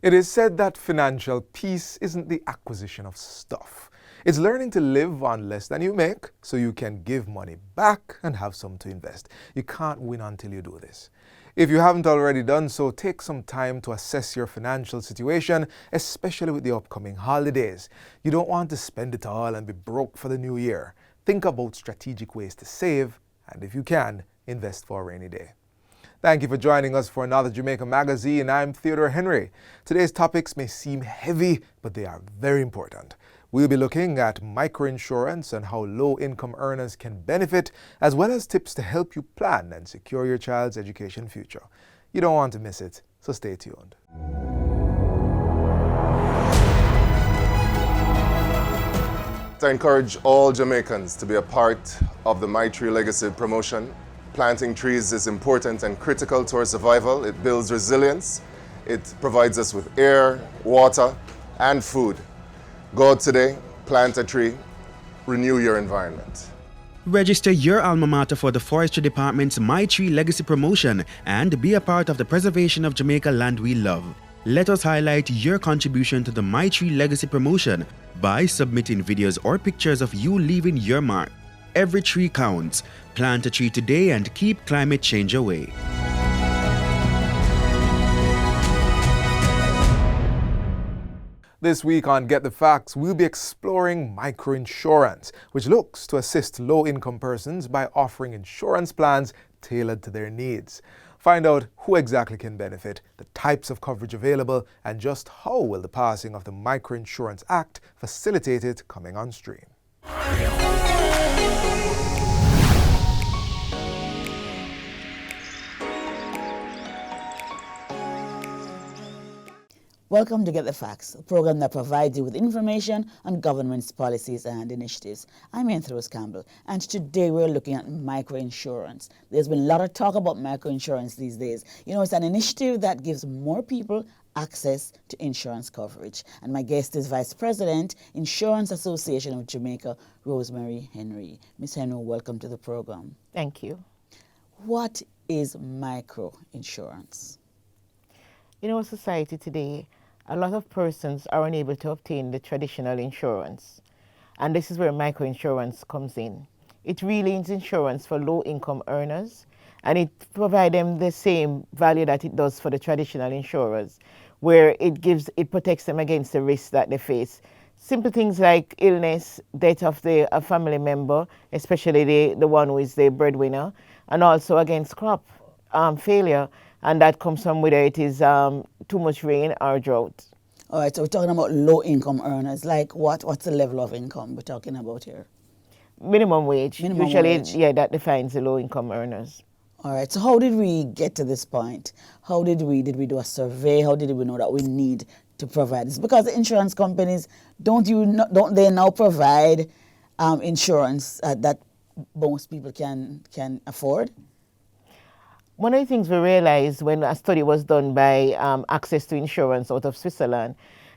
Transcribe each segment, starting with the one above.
It is said that financial peace isn't the acquisition of stuff. It's learning to live on less than you make so you can give money back and have some to invest. You can't win until you do this. If you haven't already done so, take some time to assess your financial situation, especially with the upcoming holidays. You don't want to spend it all and be broke for the new year. Think about strategic ways to save, and if you can, invest for a rainy day. Thank you for joining us for another Jamaica Magazine. I'm Theodore Henry. Today's topics may seem heavy, but they are very important. We'll be looking at microinsurance and how low-income earners can benefit, as well as tips to help you plan and secure your child's education future. You don't want to miss it, so stay tuned. I encourage all Jamaicans to be a part of the My Tree Legacy promotion. Planting trees is important and critical to our survival. It builds resilience. It provides us with air, water, and food. Go out today, plant a tree, renew your environment. Register your alma mater for the Forestry Department's My Tree Legacy promotion and be a part of the preservation of Jamaica land we love. Let us highlight your contribution to the My Tree Legacy promotion by submitting videos or pictures of you leaving your mark. Every tree counts. Plant a tree today and keep climate change away. This week on Get the Facts, we'll be exploring microinsurance, which looks to assist low-income persons by offering insurance plans tailored to their needs. Find out who exactly can benefit, the types of coverage available, and just how will the passing of the Microinsurance Act facilitate it coming on stream. Welcome to Get the Facts, a program that provides you with information on government's policies and initiatives. I'm Rose Campbell, and today we're looking at microinsurance. There's been a lot of talk about microinsurance these days. You know, it's an initiative that gives more people access to insurance coverage. And my guest is Vice President, Insurance Association of Jamaica, Rosemary Henry. Ms. Henry, welcome to the program. Thank you. What is microinsurance? In our society today, a lot of persons are unable to obtain the traditional insurance. And this is where microinsurance comes in. It really is insurance for low-income earners, and it provides them the same value that it does for the traditional insurers, where it protects them against the risks that they face. Simple things like illness, death of a family member, especially the one who is the breadwinner, and also against crop failure. And that comes from whether it is too much rain or drought. All right, so we're talking about low-income earners. Like what? What's the level of income we're talking about here? Minimum wage. Minimum Usually, wage. yeah, that defines the low-income earners. All right, so how did we get to this point? How did we do a survey? How did we know that we need to provide this? Because the insurance companies, don't they now provide insurance that most people can afford? One of the things we realized when a study was done by Access to Insurance out of Switzerland,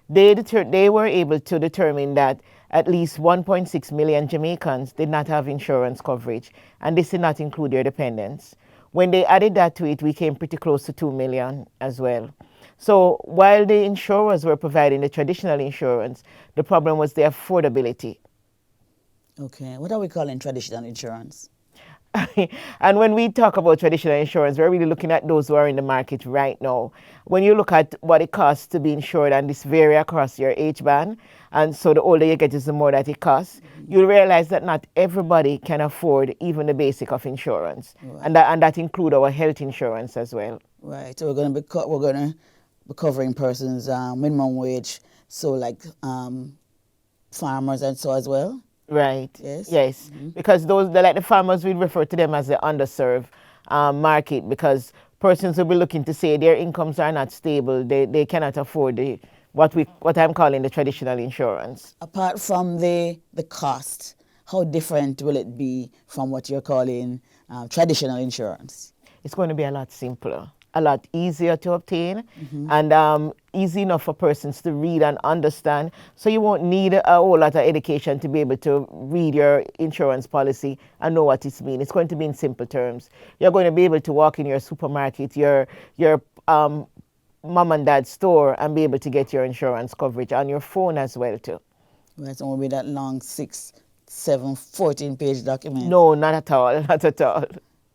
they were able to determine that at least 1.6 million Jamaicans did not have insurance coverage, and this did not include their dependents. When they added that to it, we came pretty close to 2 million as well. So while the insurers were providing the traditional insurance, the problem was the affordability. Okay, what are we calling traditional insurance? And when we talk about traditional insurance, we're really looking at those who are in the market right now. When you look at what it costs to be insured, and this vary across your age band, and so the older you get is the more that it costs, you'll realize that not everybody can afford even the basic of insurance. Right. And that include our health insurance as well. Right, so we're going to be covering persons' minimum wage, so like farmers and so as well? Right. Yes. Yes. Mm-hmm. Because the farmers, we refer to them as the underserved market, because persons will be looking to say their incomes are not stable. They cannot afford what I'm calling the traditional insurance. Apart from the cost, how different will it be from what you're calling traditional insurance? It's going to be a lot simpler, a lot easier to obtain, and easy enough for persons to read and understand. So you won't need a whole lot of education to be able to read your insurance policy and know what it means. It's going to be in simple terms. You're going to be able to walk in your supermarket, your mom and dad store and be able to get your insurance coverage on your phone as well too. Well, it's only that long 6, 7, 14-page document. No, not at all, not at all.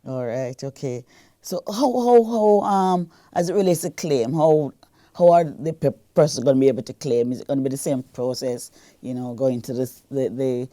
All right, okay. So how as it relates to claim, how are the person going to be able to claim? Is it going to be the same process, going to the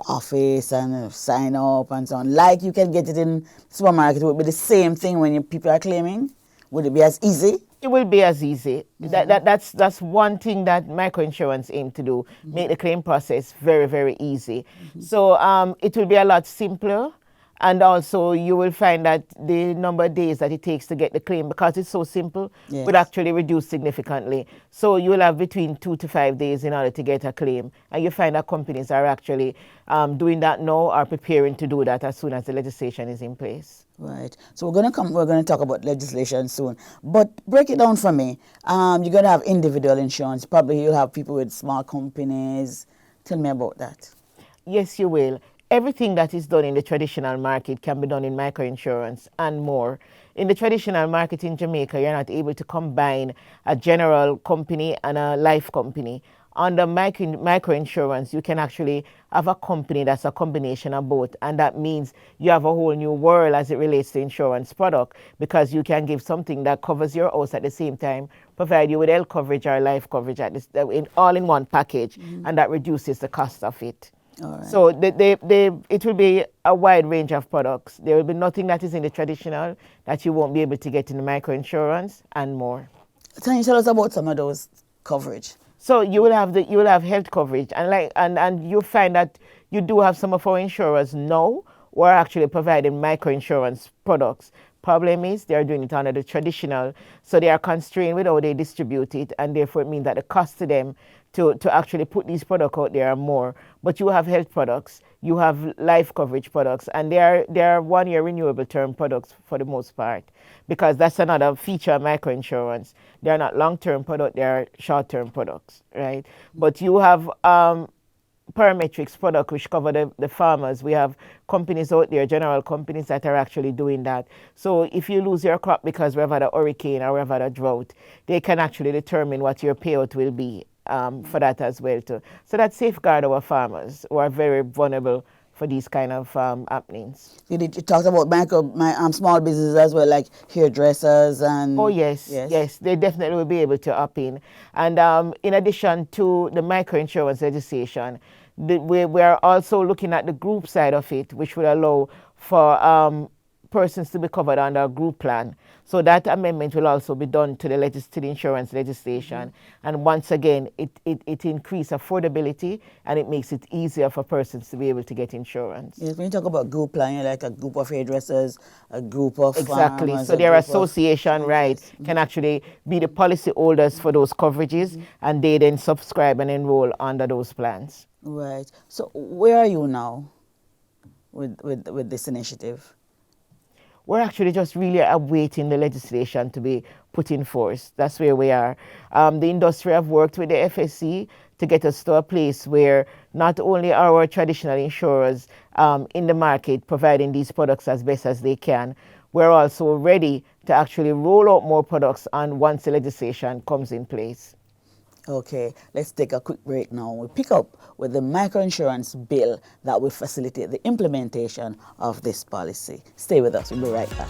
office and sign up and so on? Like you can get it in supermarket, it would be the same thing when people are claiming? Would it be as easy? It will be as easy. That's one thing that microinsurance aim to do, make the claim process very, very easy. So it will be a lot simpler. And also you will find that the number of days that it takes to get the claim, because it's so simple, would actually reduce significantly. So you will have between 2 to 5 days in order to get a claim. And you find that companies are actually doing that now or preparing to do that as soon as the legislation is in place. Right. So we're going to talk about legislation soon. But break it down for me. You're going to have individual insurance. Probably you'll have people with small companies. Tell me about that. Yes, you will. Everything that is done in the traditional market can be done in microinsurance and more. In the traditional market in Jamaica, you're not able to combine a general company and a life company. Under microinsurance, you can actually have a company that's a combination of both. And that means you have a whole new world as it relates to insurance product, because you can give something that covers your house at the same time, provide you with health coverage or life coverage all in one package, and that reduces the cost of it. All right. So it will be a wide range of products. There will be nothing that is in the traditional that you won't be able to get in the microinsurance and more. Can you tell us about some of those coverage? So you will have health coverage, and you find that you do have some of our insurers now who are actually providing microinsurance products. Problem is they are doing it under the traditional, so they are constrained with how they distribute it, and therefore it means that the cost to them to actually put these products out there are more. But you have health products, you have life coverage products, and they are 1-year renewable term products for the most part, because that's another feature of microinsurance. They are not long-term products, they are short-term products, right? But you have parametrics product which cover the farmers. We have companies out there, general companies that are actually doing that. So if you lose your crop because we've had a hurricane or we've had a drought, they can actually determine what your payout will be for that as well too. So that safeguard our farmers who are very vulnerable for these kind of happenings. You talked about small businesses as well, like hairdressers and... Oh, yes, they definitely will be able to opt in. And in addition to the microinsurance legislation, we are also looking at the group side of it, which will allow for persons to be covered under a group plan. So that amendment will also be done to the insurance legislation. And once again, it increases affordability, and it makes it easier for persons to be able to get insurance. Yes, when you talk about group plan, you're like a group of hairdressers, a group of Exactly. farmers, So their association, right, can actually be the policy holders for those coverages, and they then subscribe and enroll under those plans. Right. So where are you now with this initiative? We're actually just really awaiting the legislation to be put in force. That's where we are. The industry have worked with the FSC to get us to a place where not only are our traditional insurers in the market providing these products as best as they can, we're also ready to actually roll out more products once the legislation comes in place. Okay, let's take a quick break now. We'll pick up with the microinsurance bill that will facilitate the implementation of this policy. Stay with us, we'll be right back.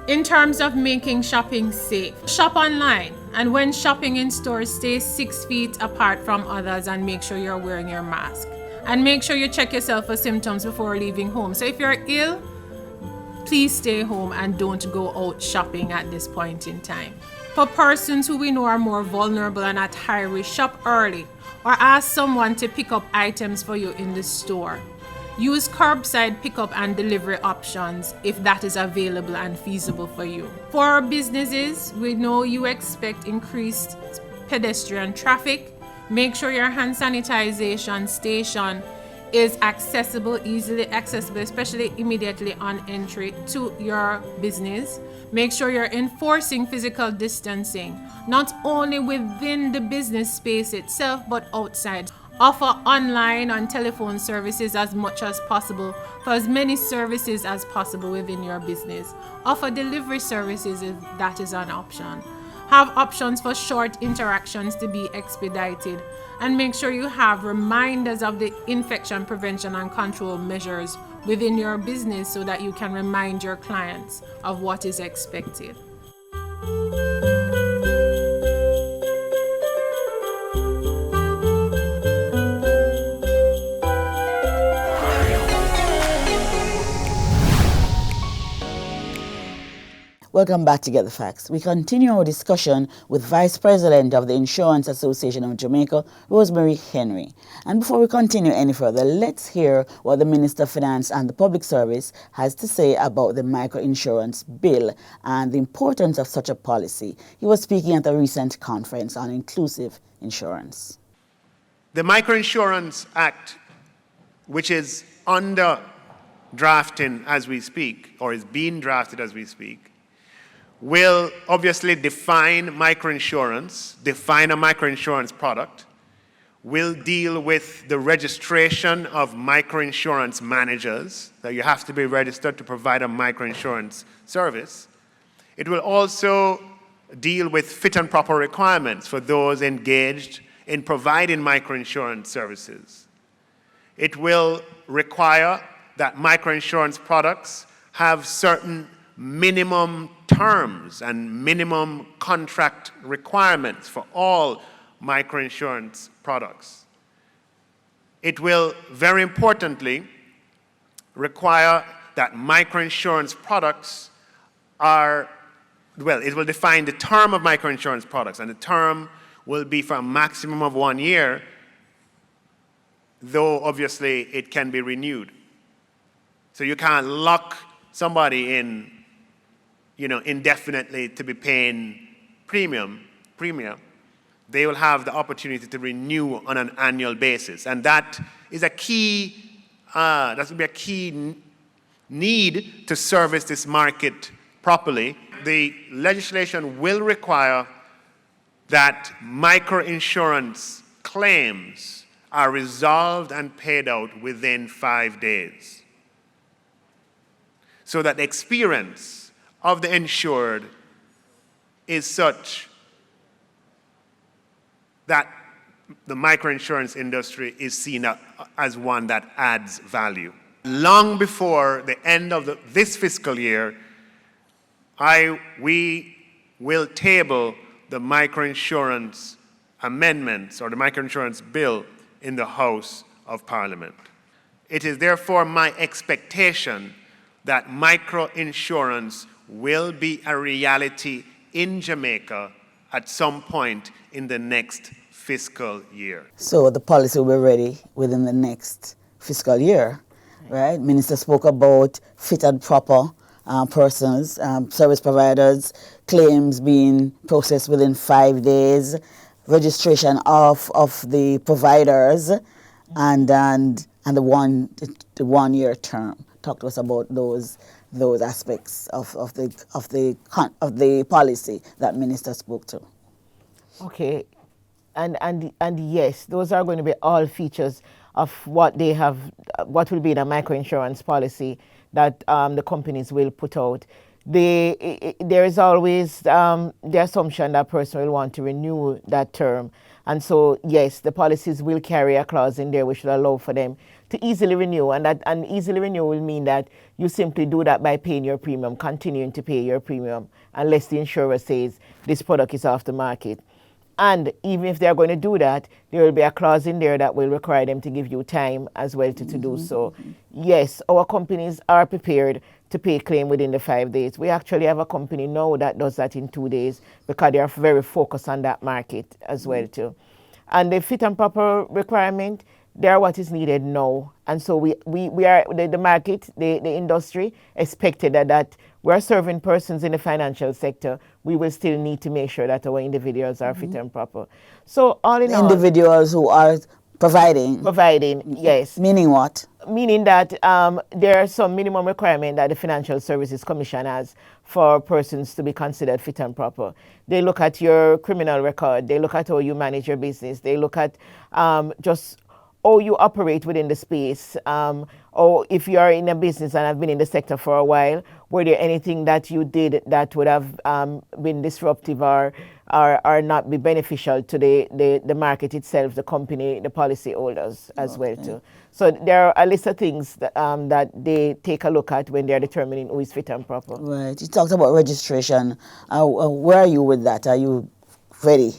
In terms of making shopping safe, shop online. And when shopping in stores, stay 6 feet apart from others and make sure you're wearing your mask. And make sure you check yourself for symptoms before leaving home. So if you're ill, please stay home and don't go out shopping at this point in time. For persons who we know are more vulnerable and at high risk, shop early or ask someone to pick up items for you in the store. Use curbside pickup and delivery options if that is available and feasible for you. For our businesses, we know you expect increased pedestrian traffic. Make sure your hand sanitization station is accessible, easily accessible, especially immediately on entry to your business. Make sure you're enforcing physical distancing, not only within the business space itself, but outside. Offer online and telephone services as much as possible for as many services as possible within your business. Offer delivery services if that is an option. Have options for short interactions to be expedited, and make sure you have reminders of the infection prevention and control measures within your business so that you can remind your clients of what is expected. Welcome back to Get the Facts. We continue our discussion with Vice President of the Insurance Association of Jamaica, Rosemary Henry. And before we continue any further, let's hear what the Minister of Finance and the Public Service has to say about the microinsurance bill and the importance of such a policy. He was speaking at a recent conference on inclusive insurance. The Microinsurance Act, which is under drafting as we speak, or is being drafted as we speak, will obviously define microinsurance, define a microinsurance product, will deal with the registration of microinsurance managers, that you have to be registered to provide a microinsurance service. It will also deal with fit and proper requirements for those engaged in providing microinsurance services. It will require that microinsurance products have certain minimum terms and minimum contract requirements for all microinsurance products. It will, very importantly, require that microinsurance products are, well, it will define the term of microinsurance products, and the term will be for a maximum of 1 year, though obviously it can be renewed. So you can't lock somebody in, indefinitely to be paying premium. They will have the opportunity to renew on an annual basis. And that is a key, that will be a key need to service this market properly. The legislation will require that microinsurance claims are resolved and paid out within 5 days, so that the experience of the insured is such that the microinsurance industry is seen as one that adds value. Long before the end of this fiscal year, we will table the microinsurance amendments or the microinsurance bill in the House of Parliament. It is therefore my expectation that microinsurance will be a reality in Jamaica at some point in the next fiscal year. So the policy will be ready within the next fiscal year, right? Minister spoke about fit and proper persons, service providers, claims being processed within 5 days, registration of the providers, and the 1 year term. Talk to us about those aspects of the policy that Minister spoke to. Okay, and yes, those are going to be all features of what they have, what will be the microinsurance policy that the companies will put out. There is always the assumption that person will want to renew that term. And so, yes, the policies will carry a clause in there which will allow for them to easily renew. And easily renew will mean that you simply do that by paying your premium, continuing to pay your premium, unless the insurer says this product is off the market. And even if they're going to do that, there will be a clause in there that will require them to give you time as well to do so. Yes, our companies are prepared to pay claim within the 5 days. We actually have a company now that does that in 2 days because they are very focused on that market as well too. And the fit and proper requirement, they are what is needed now. And so we are, the market, the industry expected that we're serving persons in the financial sector. We will still need to make sure that our individuals are fit and proper. So all in all, individuals who are Providing, yes. Meaning what? Meaning that there are some minimum requirement that the Financial Services Commission has for persons to be considered fit and proper. They look at your criminal record, they look at how you manage your business, they look at just how you operate within the space, or if you are in a business and have been in the sector for a while, were there anything that you did that would have been disruptive or not be beneficial to the market itself, the company, the policy holders as well too. So there are a list of things that they take a look at when they're determining who is fit and proper. Right. You talked about registration. Where are you with that? Are you ready?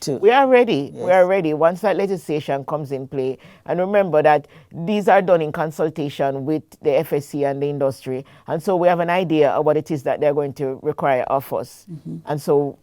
We are ready. Yes. We are ready once that legislation comes in play. And remember that these are done in consultation with the FSC and the industry. And so we have an idea of what it is that they're going to require of us. And so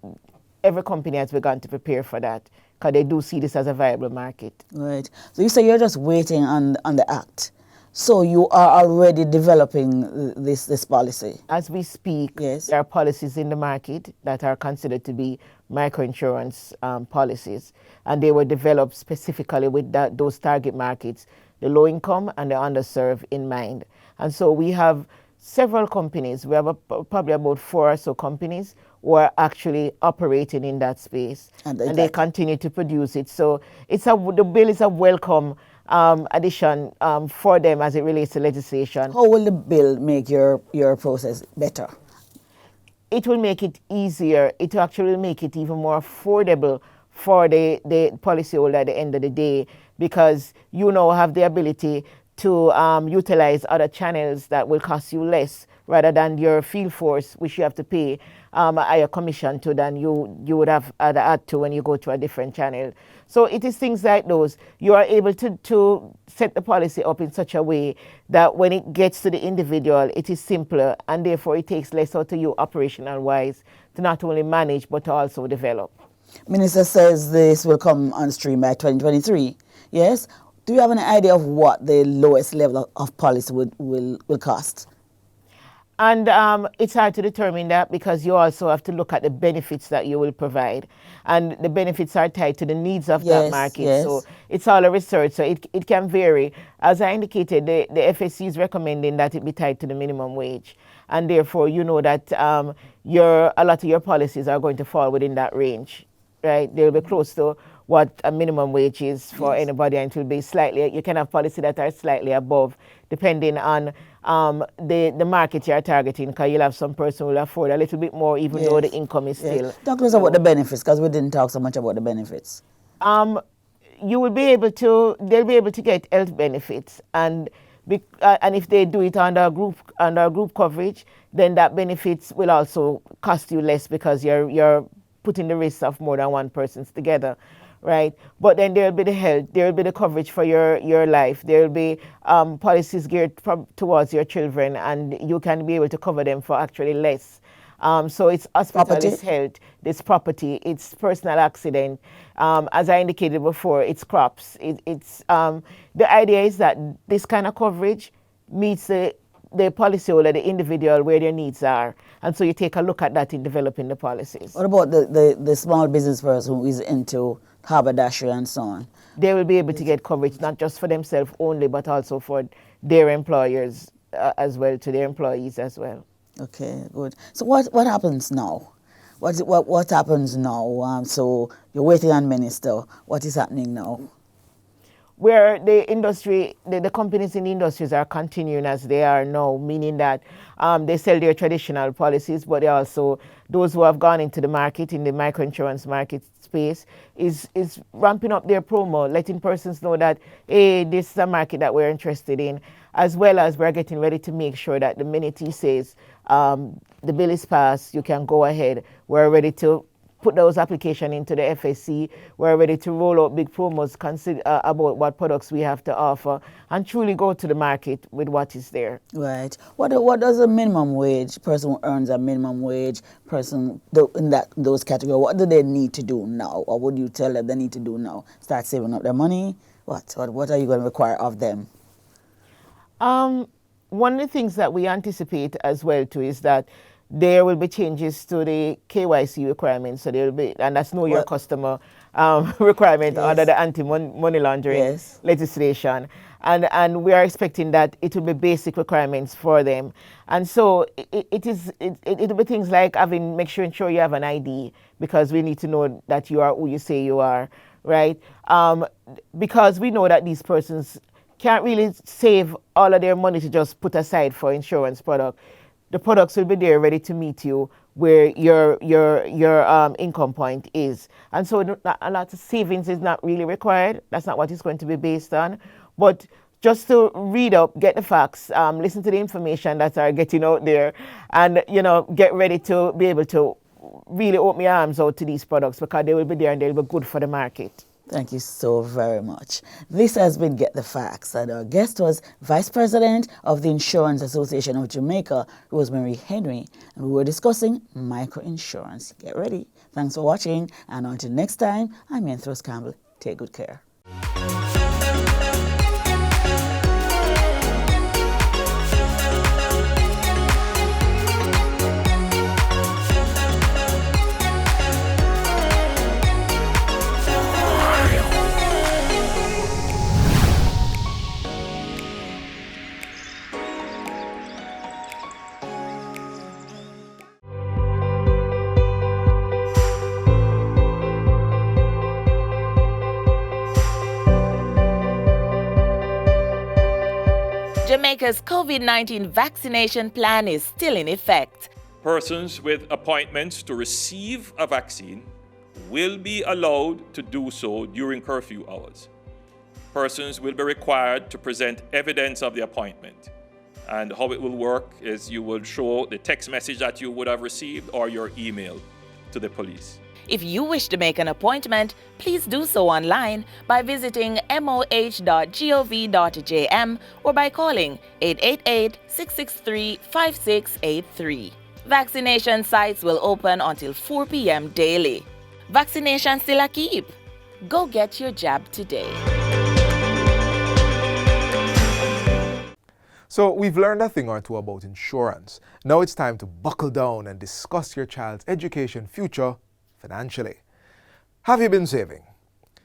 every company has begun to prepare for that because they do see this as a viable market. Right. So you say you're just waiting on the act. So you are already developing this policy? As we speak, yes, there are policies in the market that are considered to be microinsurance policies, and they were developed specifically with those target markets, the low income and the underserved in mind. And so we have several companies, we have probably about 4 or so companies who are actually operating in that space, and they continue to produce it. So the bill is a welcome addition for them as it relates to legislation. How will the bill make your process better? It will make it easier. It will actually make it even more affordable for the policyholder at the end of the day, because you now have the ability to utilize other channels that will cost you less, rather than your field force, which you have to pay a higher commission to than you would have had to when you go to a different channel. So it is things like those. You are able to set the policy up in such a way that when it gets to the individual, it is simpler, and therefore it takes less out of you operational-wise to not only manage but to also develop. Minister says this will come on stream by 2023. Yes? Do you have an idea of what the lowest level of policy will cost? And it's hard to determine that, because you also have to look at the benefits that you will provide. And the benefits are tied to the needs of that market. Yes. So it's all a research, so it can vary. As I indicated, the FSC is recommending that it be tied to the minimum wage. And therefore, you know that a lot of your policies are going to fall within that range, right? They'll be close to what a minimum wage is for anybody, and it will be slightly, you can have policies that are slightly above, depending on the market you're targeting, because you'll have some person who will afford a little bit more, even though the income is still. Talk to us about the benefits, because we didn't talk so much about the benefits. You will be able to, they'll be able to get health benefits, and if they do it under group coverage, then that benefits will also cost you less, because you're putting the risks of more than one person's together. Right, but then there will be the health, there will be the coverage for your life, there will be policies geared towards your children, and you can be able to cover them for actually less. So it's hospital, it's health, it's property, it's personal accident. As I indicated before, it's crops. The idea is that this kind of coverage meets the policyholder, the individual, where their needs are. And so you take a look at that in developing the policies. What about the small business person who is into haberdashery and so on? They will be able to get coverage, not just for themselves only, but also for their employers as well, to their employees as well. Okay, good. So what happens now? What happens now? So you're waiting on minister. What is happening now? Where the industry, the companies in the industries are continuing as they are now, meaning that they sell their traditional policies, but they also, those who have gone into the market, in the microinsurance market space, is ramping up their promo, letting persons know that, hey, this is a market that we're interested in, as well as we're getting ready to make sure that the minute he says the bill is passed, you can go ahead. We're ready to put those applications into the FSC. We're ready to roll out big promos about what products we have to offer, and truly go to the market with what is there. Right. What does a minimum wage person who earns a minimum wage person in those categories, what do they need to do now? Or would you tell them they need to do now? Start saving up their money? What are you going to require of them? One of the things that we anticipate as well too is that there will be changes to the KYC requirements. So there will be, and that's know your customer, requirement Yes. under the anti-money laundering Yes. legislation. And we are expecting that it will be basic requirements for them. And so it'll be things like make sure you have an ID, because we need to know that you are who you say you are, right? Because we know that these persons can't really save all of their money to just put aside for insurance product. The products will be there ready to meet you where your income point is. And so a lot of savings is not really required. That's not what it's going to be based on. But just to read up, get the facts, listen to the information that are getting out there, and get ready to be able to really open your arms out to these products, because they will be there and they'll be good for the market. Thank you so very much. This has been Get the Facts, and our guest was Vice President of the Insurance Association of Jamaica, Rosemary Henry, and we were discussing microinsurance. Get ready. Thanks for watching, and until next time, I'm Anthros Campbell. Take good care. Jamaica's COVID-19 vaccination plan is still in effect. Persons with appointments to receive a vaccine will be allowed to do so during curfew hours. Persons will be required to present evidence of the appointment. And how it will work is you will show the text message that you would have received or your email to the police. If you wish to make an appointment, please do so online by visiting moh.gov.jm or by calling 888-663-5683. Vaccination sites will open until 4 p.m. daily. Vaccination still a keep. Go get your jab today. So we've learned a thing or two about insurance. Now it's time to buckle down and discuss your child's education future financially. Have you been saving?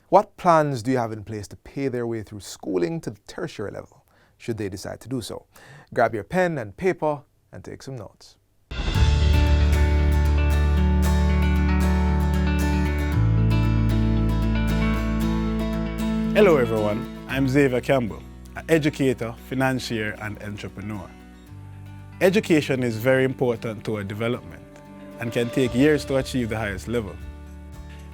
What plans do you have in place to pay their way through schooling to the tertiary level, should they decide to do so? Grab your pen and paper and take some notes. Hello everyone, I'm Xavier Campbell, an educator, financier and entrepreneur. Education is very important to our development and can take years to achieve the highest level.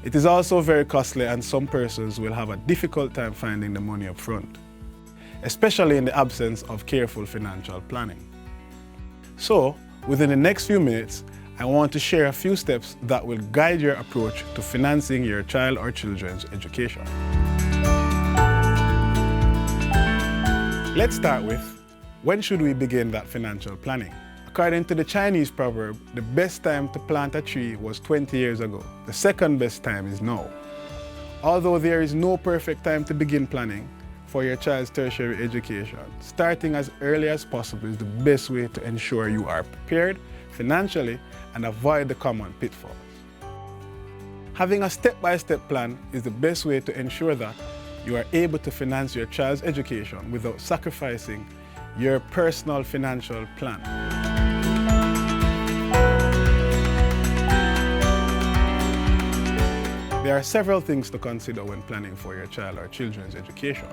It is also very costly, and some persons will have a difficult time finding the money up front, especially in the absence of careful financial planning. So, within the next few minutes, I want to share a few steps that will guide your approach to financing your child or children's education. Let's start with, when should we begin that financial planning? According to the Chinese proverb, the best time to plant a tree was 20 years ago. The second best time is now. Although there is no perfect time to begin planning for your child's tertiary education, starting as early as possible is the best way to ensure you are prepared financially and avoid the common pitfalls. Having a step-by-step plan is the best way to ensure that you are able to finance your child's education without sacrificing your personal financial plan. There are several things to consider when planning for your child or children's education.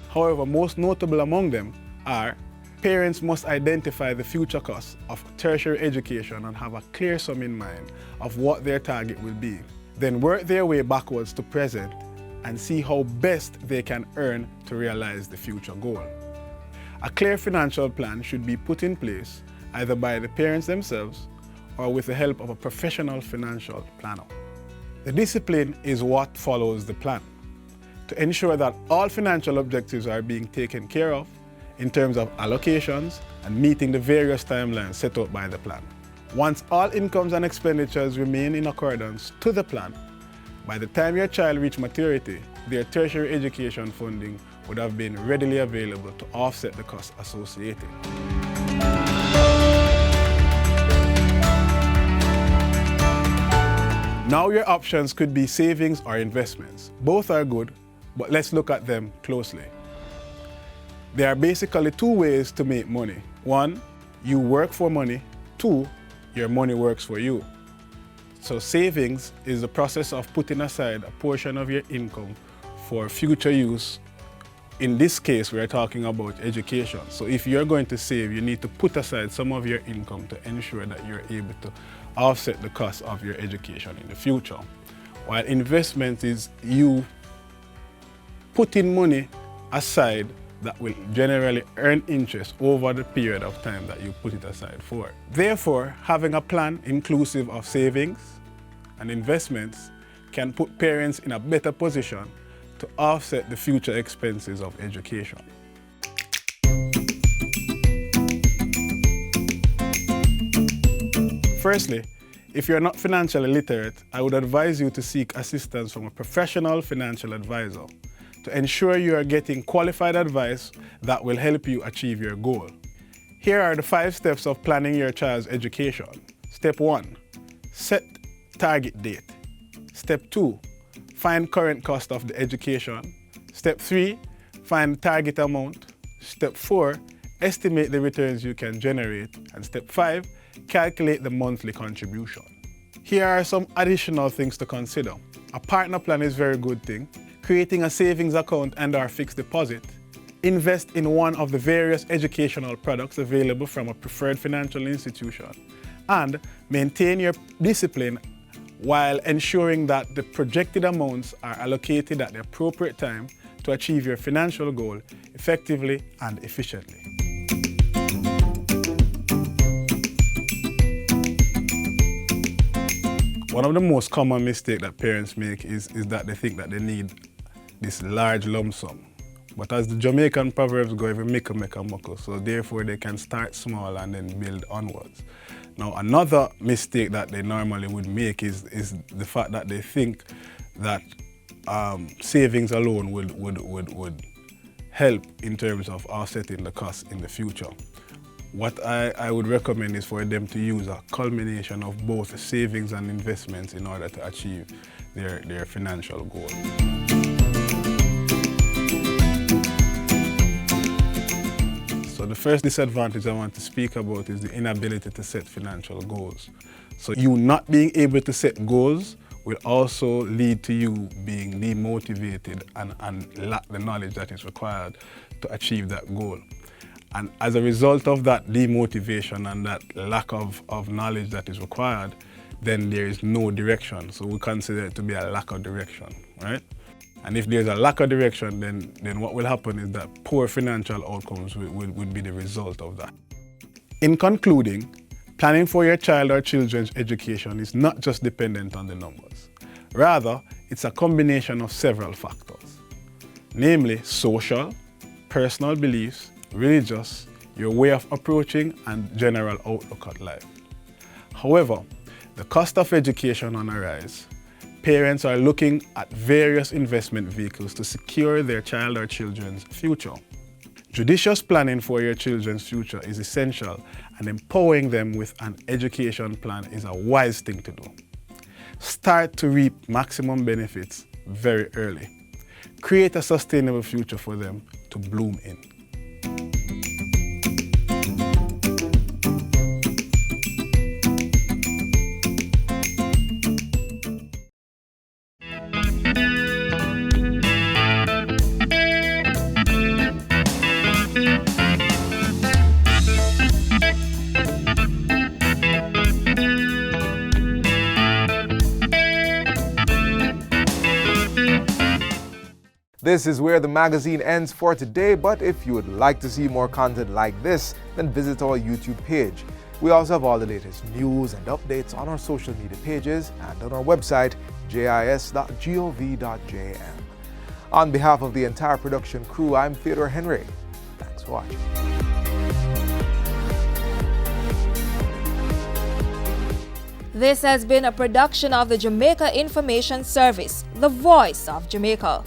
However, most notable among them are: parents must identify the future costs of tertiary education and have a clear sum in mind of what their target will be. Then work their way backwards to present and see how best they can earn to realize the future goal. A clear financial plan should be put in place either by the parents themselves or with the help of a professional financial planner. The discipline is what follows the plan to ensure that all financial objectives are being taken care of in terms of allocations and meeting the various timelines set out by the plan. Once all incomes and expenditures remain in accordance to the plan, by the time your child reaches maturity, their tertiary education funding would have been readily available to offset the costs associated. Now your options could be savings or investments. Both are good, but let's look at them closely. There are basically two ways to make money. One, you work for money. Two, your money works for you. So savings is the process of putting aside a portion of your income for future use. In this case, we're talking about education. So if you're going to save, you need to put aside some of your income to ensure that you're able to offset the cost of your education in the future. While investment is you putting money aside that will generally earn interest over the period of time that you put it aside for. Therefore, having a plan inclusive of savings and investments can put parents in a better position to offset the future expenses of education. Firstly, if you're not financially literate, I would advise you to seek assistance from a professional financial advisor to ensure you are getting qualified advice that will help you achieve your goal. Here are the 5 steps of planning your child's education. Step 1, set target date. Step 2, find current cost of the education. Step 3, find target amount. Step 4, estimate the returns you can generate. And step 5, calculate the monthly contribution. Here are some additional things to consider. A partner plan is a very good thing. Creating a savings account and/or fixed deposit. Invest in one of the various educational products available from a preferred financial institution. And maintain your discipline while ensuring that the projected amounts are allocated at the appropriate time to achieve your financial goal effectively and efficiently. One of the most common mistakes that parents make is that they think that they need this large lump sum. But as the Jamaican proverbs go, every mickle make a muckle, so therefore they can start small and then build onwards. Now another mistake that they normally would make is the fact that they think that savings alone would help in terms of offsetting the costs in the future. What I would recommend is for them to use a culmination of both savings and investments in order to achieve their financial goals. So the first disadvantage I want to speak about is the inability to set financial goals. So you not being able to set goals will also lead to you being demotivated and lack the knowledge that is required to achieve that goal. And as a result of that demotivation and that lack of knowledge that is required, then there is no direction. So we consider it to be a lack of direction, right? And if there's a lack of direction, then what will happen is that poor financial outcomes would be the result of that. In concluding, planning for your child or children's education is not just dependent on the numbers. Rather, it's a combination of several factors, namely social, personal beliefs, religious, your way of approaching, and general outlook at life. However, the cost of education on a rise. Parents are looking at various investment vehicles to secure their child or children's future. Judicious planning for your children's future is essential, and empowering them with an education plan is a wise thing to do. Start to reap maximum benefits very early. Create a sustainable future for them to bloom in. This is where the magazine ends for today, but if you would like to see more content like this, then visit our YouTube page. We also have all the latest news and updates on our social media pages and on our website, jis.gov.jm. On behalf of the entire production crew, I'm Theodore Henry. Thanks for watching. This has been a production of the Jamaica Information Service, the voice of Jamaica.